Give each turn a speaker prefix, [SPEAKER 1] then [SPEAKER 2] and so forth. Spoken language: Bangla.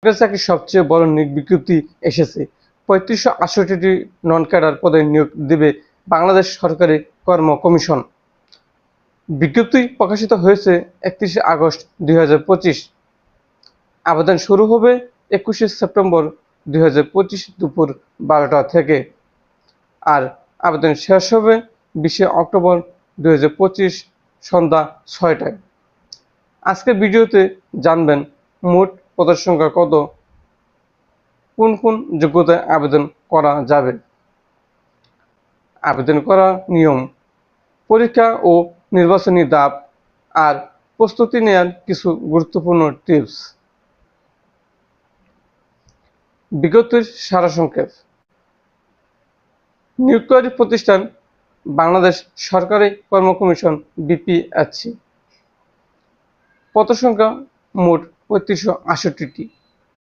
[SPEAKER 1] চাকরির সবচেয়ে বড় নিয়োগ বিজ্ঞপ্তি এসেছে। ৩৫৬৮টি নন ক্যাডার পদে নিয়োগ দেবে বাংলাদেশ সরকারি কর্ম কমিশন। বিজ্ঞপ্তি প্রকাশিত হয়েছে ৩১ আগস্ট ২০২৫। আবেদন শুরু হবে ২১ সেপ্টেম্বর ২০২৫ দুপুর ১২টা থেকে, আর আবেদন শেষ হবে ২০ অক্টোবর ২০২৫ সন্ধ্যা ৬টায়। আজকের ভিডিওতে জানবেন মোট পদের সংখ্যা কত, কোন কোন যোগ্যতায় আবেদন করা যাবে, আবেদন করার নিয়ম, পরীক্ষা ও নির্বাচনী ধাপ, আর প্রস্তুতি নেওয়ার কিছু গুরুত্বপূর্ণ টিপস। বিজ্ঞপ্তির সারসংক্ষেপ। নিয়োগকারী প্রতিষ্ঠান বাংলাদেশ সরকারি কর্ম কমিশন BPSC। পদ সংখ্যা মোট ৩৫৬৮টি।